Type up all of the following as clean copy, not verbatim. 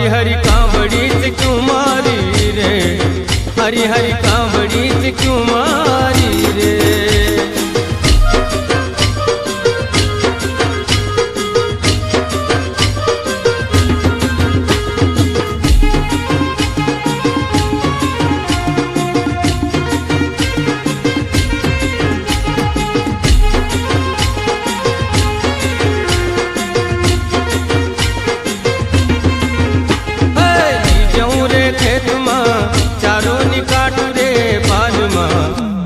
हरी हरी कांवड़ी से क्यों मारी रे, हरी हरी कांवड़ी से क्यों मारी रे।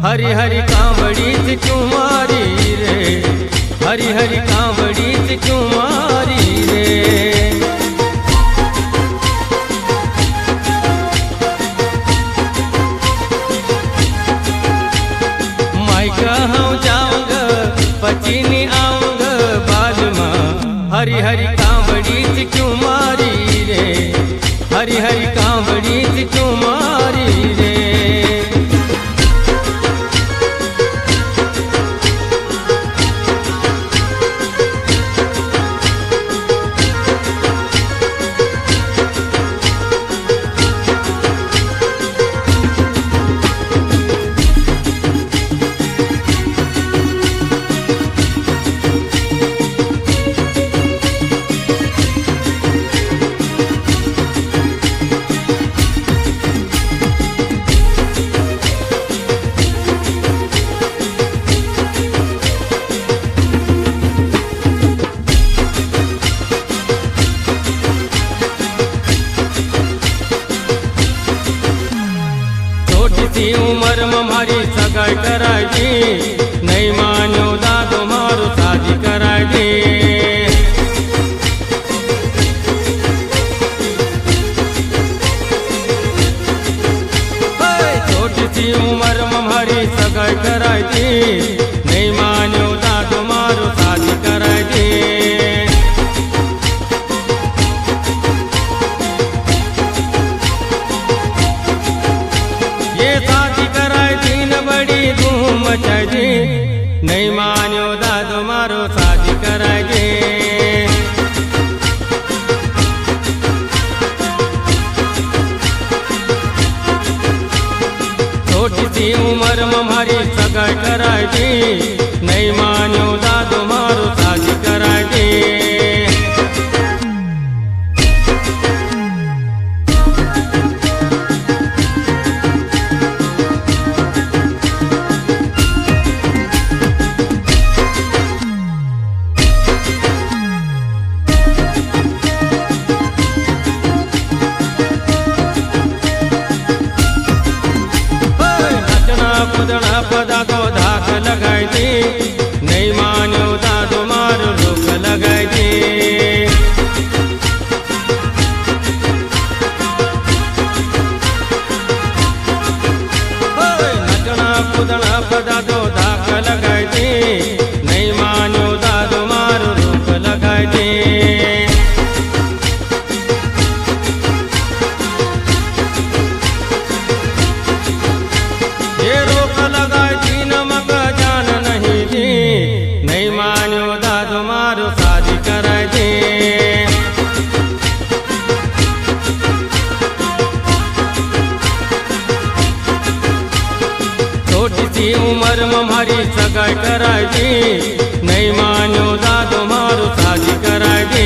हरी हरी कांवड़ी से क्यों मारी रे, हरी हरी कांवड़ी से क्यों मारी रे। मैं कहूँ जाऊँगा पचीनी आऊँगा बाद में, हरी हरी कांवड़ी से क्यों मारी रे, हरी हरी कांवड़ी से क्यों मारी रे। उमर में मारी सगाई कराई, नहीं मानो दादो मारो शादी कराई। छोटी सी उमर में मारी सगाई कराई, नहीं मानो दादो मारो शादी कराई। मचाजी नहीं मान्यो दादो मारो शादी कराएगे। छोटी सी उम्र में हमारी सगाई कराएगी, नहीं मान्यो दादो मारो शादी कराएगे। खुदना पदा तो धाक लगाई दी, नहीं मानो दादो मारो रोक लगाई दी। नचना खुदना पदा तो धाक लगाई दी, नहीं मानो दादो मारो रोक लगाई दी। उमर में हमारी सगाई कराई, नहीं मानो दादो मारो शादी कराई।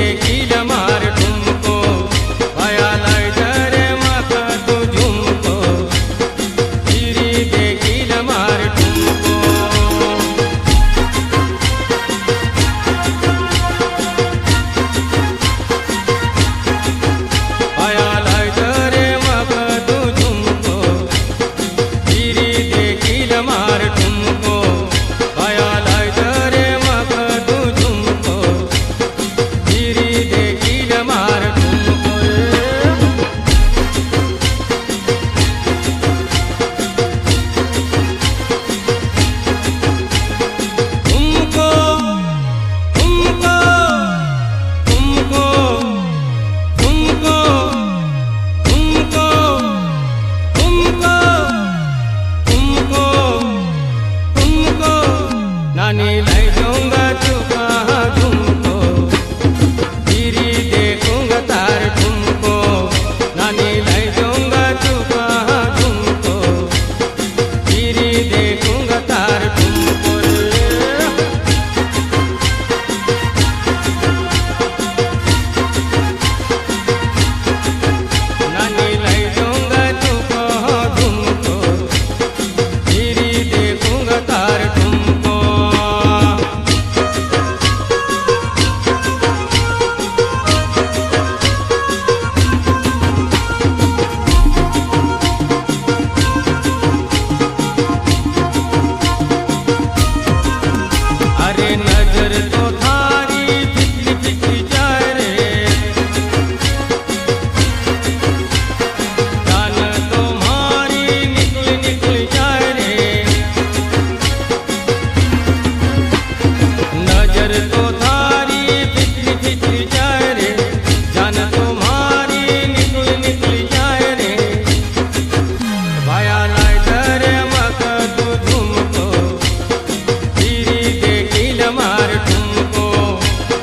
देखील मार ठुमको पाया लायचं रे माका तू झुमको हिरी देखील मार ठुमको पाया लायचं रे माका तू झुमको हिरी देखील मार ठुमको पाया लायचं रे माका तू झुमको हिरी देखील मार ठुमको ठुमको ठुमको ठुमको ठुमको ठुमको ठुमको ठुमको ठुमको नानी लाई जाऊंगा तू कहाँ झुमको हिरी देखूंगा तार ठुमको नानी लाई जाऊंगा तू कहाँ झुमको हिरी देखूंगा तार ठुमको नानी लाई जाऊंगा तू कहाँ झुमको हिरी देखूंगा तार ठुमको अरे नजर तो थारी फिक्री फिक्री जाए रे जान तुम्हारी निकल निकल जाए रे नजर तो थारी फिक्री फिक्री जाए रे जान तुम्हारी निकल निकल जाए रे भाया लायचं रे माका तू झुमको हिरी देखील मार ठुमको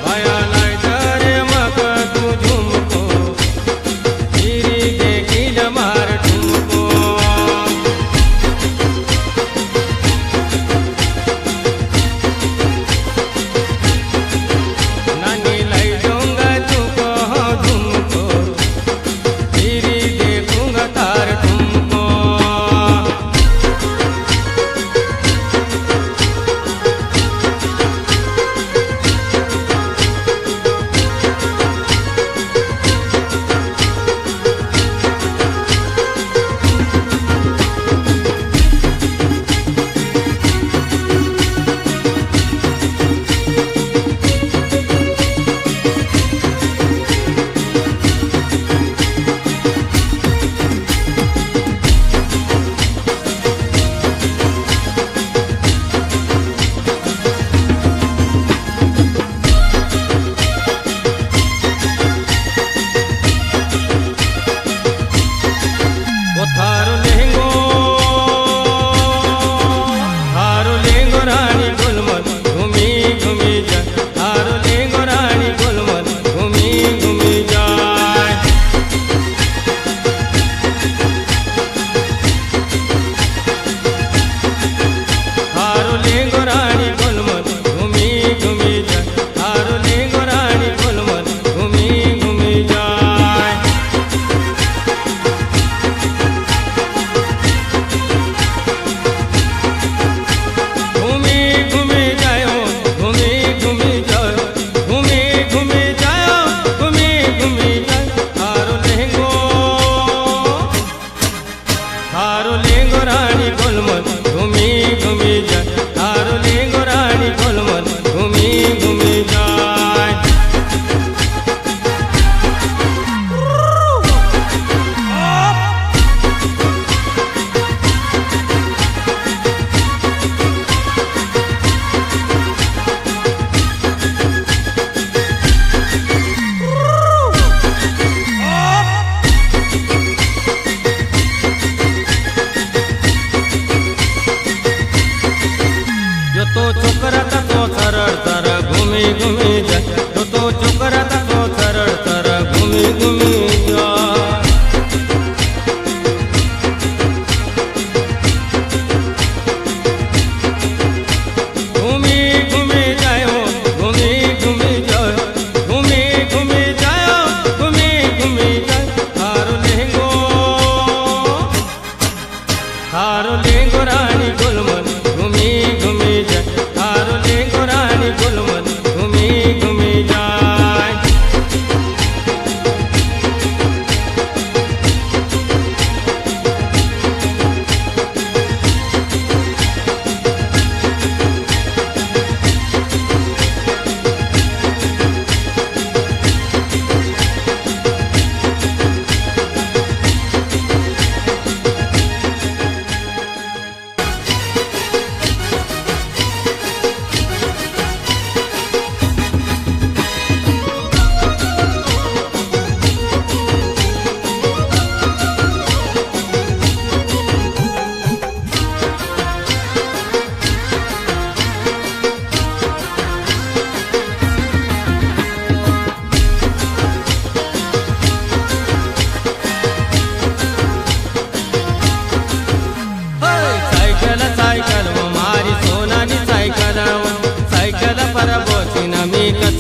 भाया लायचं रे माका तू झुमको हिरी देखील मार ठुमको नानी लाई जाऊंगा तू कहाँ झुमको हिरी देखूंगा तार ठुमको वो थारो लेंगो रानी गुलमन घूमी घूमी जाए थारो लेंगो रानी गुलमन घूमी घूमी जाए थारो लेंगो रानी गुलमन घूमी घूमी जाए थारो लेंगो रानी गुलमन घूमी घूमी जाए घूमी घूमी जाओ घूमी घूमी जाओ घूमी घूमी जाओ घूमी घूमी जाओ थारो लेंगो रानी गुलमन घूमी घूमी जाए थारो लेंगो रानी गुलमन घूमी घूमी जाए यो तो छोकरा तो सरळ सरळ घूमी घूमी जाए यो तो छोकरा तो सरळ सरळ घूमी घूमी जाए घूमी घूमी जाओ घूमी घूमी जाओ घूमी घूमी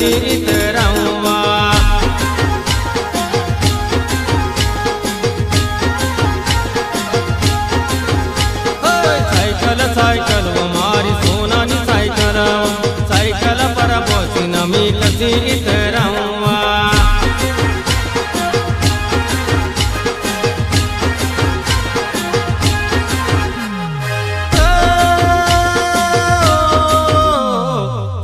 कशी इतरावा. सायकल सायकल व मारी सोनानी सायकल, सायकल पर बसीन मी कशी इतरावा.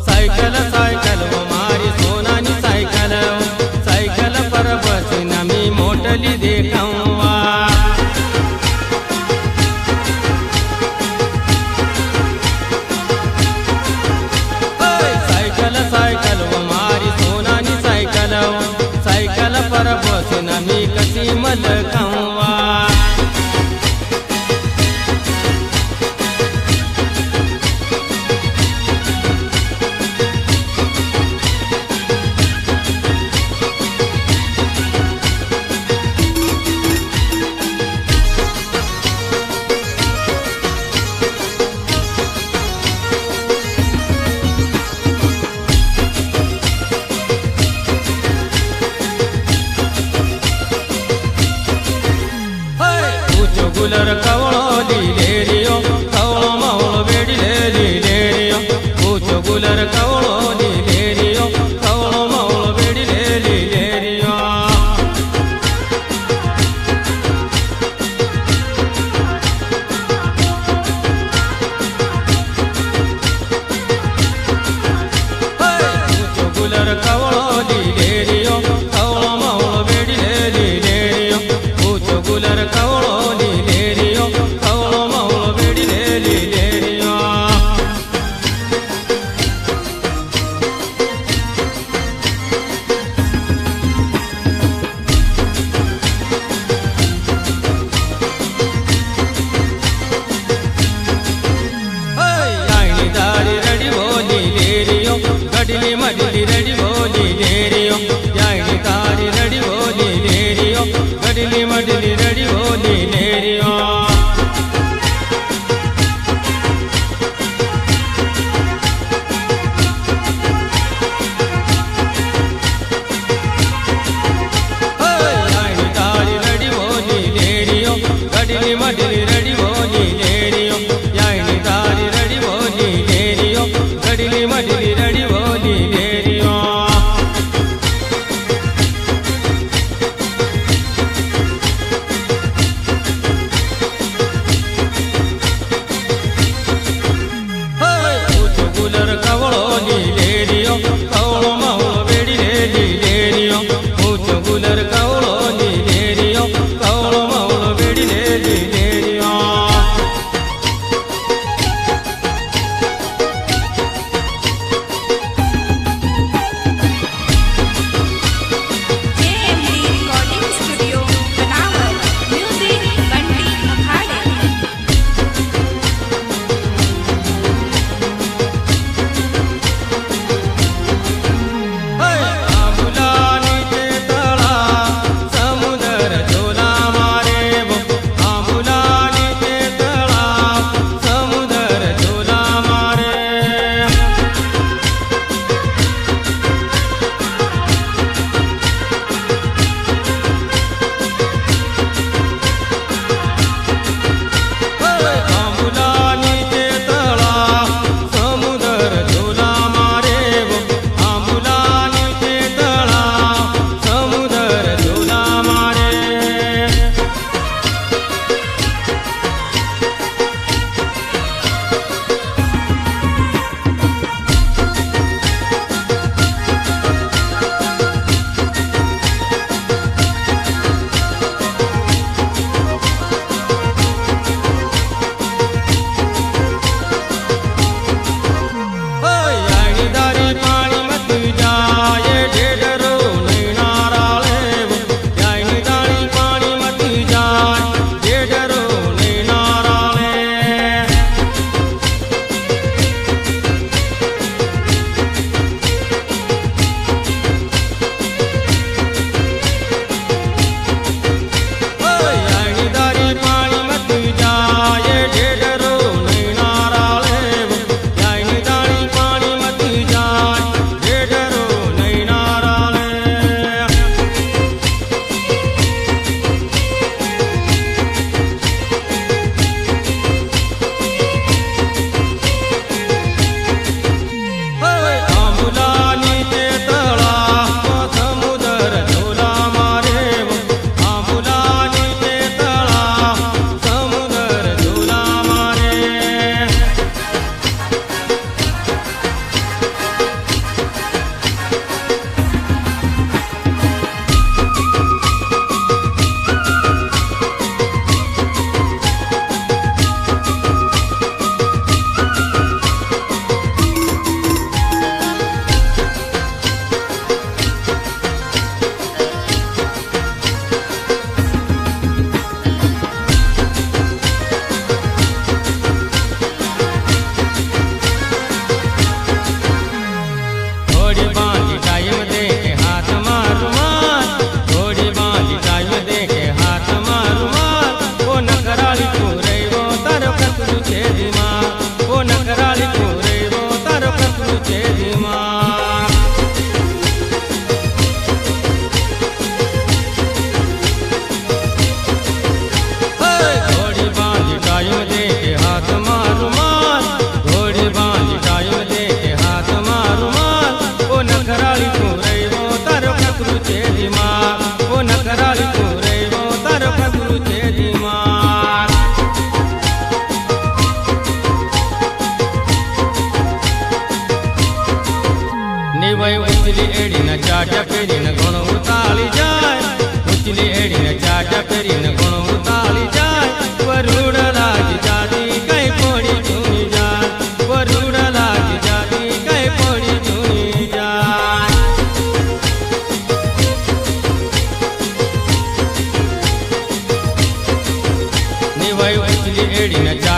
सायकल सायकल व मारी सोनानी सायकल, सायकल पर बसीन मी मोटली देखावा. सायकल व मारी सोनानी सायकल, सायकल पर बसून मी कशी मलकावा.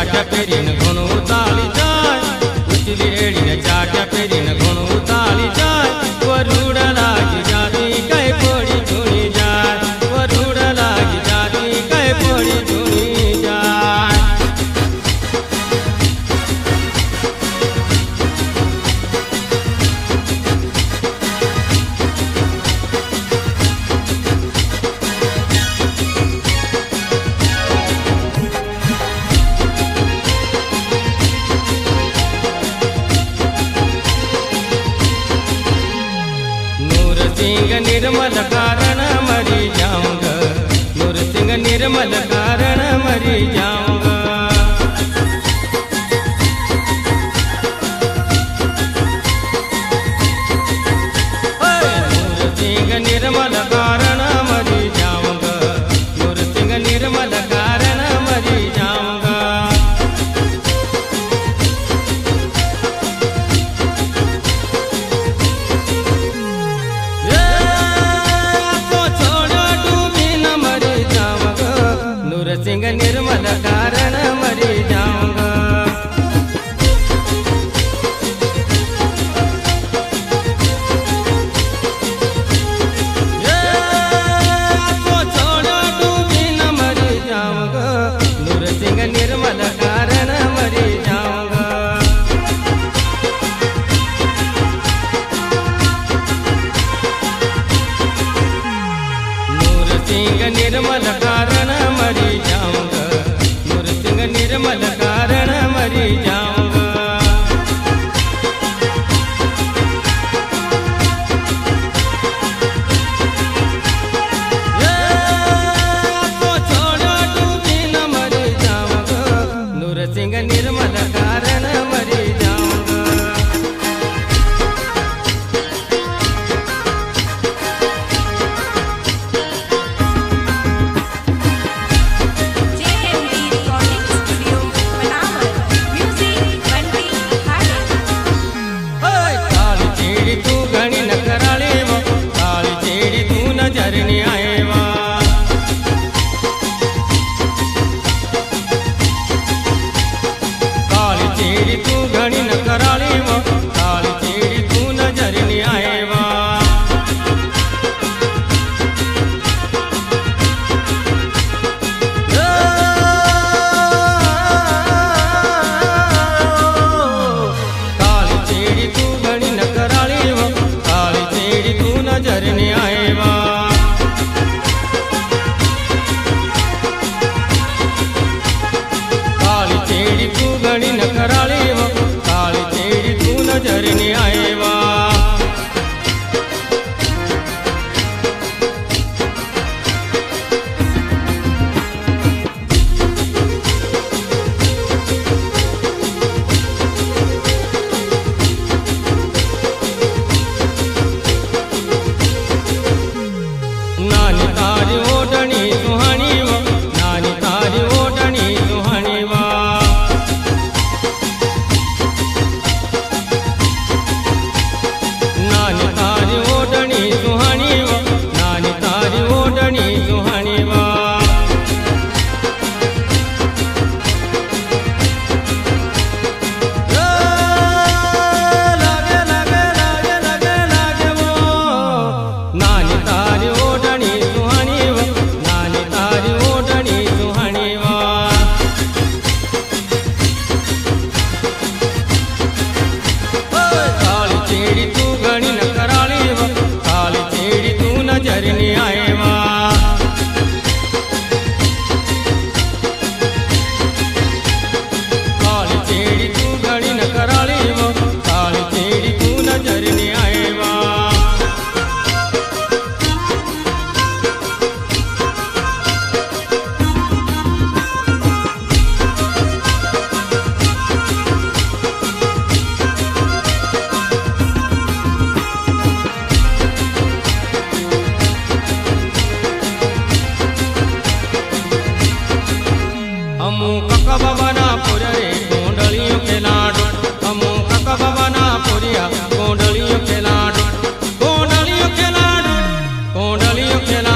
ચાટ પહેરીને ઘણું ઉતાળી જાય, ઉચલી રેડીને ચાટ પહેરીને ઘણું ઉતાળી જાય, વરુડ લાગી જાતી કઈ પડી ધૂણી જાય, વરુડ લાગી જાતી કઈ પડી ધૂણી જાય. नूरसिंह निर्मल कारण मरी जाऊंगा, नूरसिंह निर्मल कारण मरी जाऊंगा. नूरसिंह निर्मल कारण मरी जाऊंगा, नूरसिंह निर्मल कारण मरी जाऊंगा. नूरसिंह निर्मल कारण मरी जाऊंगा. तो छोड़ो डूबी न मरी जाऊंगा, नूरसिंह निर्मल कारण मरी जाऊंगा. नूरसिंह निर्मल कारण मरी जाऊंगा, नूरसिंह निर्मल कारण मरी जाऊंगा. तो छोड़ो डूबी न मरी जाऊंगा, नूरसिंह निर्मल कारण मरी जाऊंगा. तू घणी न कराळे व काळी चेडी तू नजरनी आये वा. काळी चेडी तू घणी न कराळे व काळी चेडी तू नजरनी आये वा. काळी चेडी तू घणी न कराळे नजरनी आये वा. काळी चेडी तू घणी न कराळे व काळी चेडी तू नजरनी आये वा. नानी तारी ओढणी सुहाणी व, नानी तारी ओढणी सुहाणी वा. नानी तारी ओढणी सुहाणी व, नानी तारी ओढणी सुहाणी वा. लागे लागे लागे लागे लागे वो नानी तारी ओढणी सुहाणी व, नानी तारी ओढणी सुहाणी वा. काळी चेडी तू घणी न कराळे व काळी चेडी तू नजरनी आये वा. काळी चेडी तू घणी न कराळे व काळी चेडी तू नजरनी आये वा. हमू काका बाबा ना पुर रे कोंडलियों के लाडो, हमू काका बाबा ना पुरिया कोंडलियों के लाडो, कोंडलियों के लाडो, कोंडलियों के लाडो.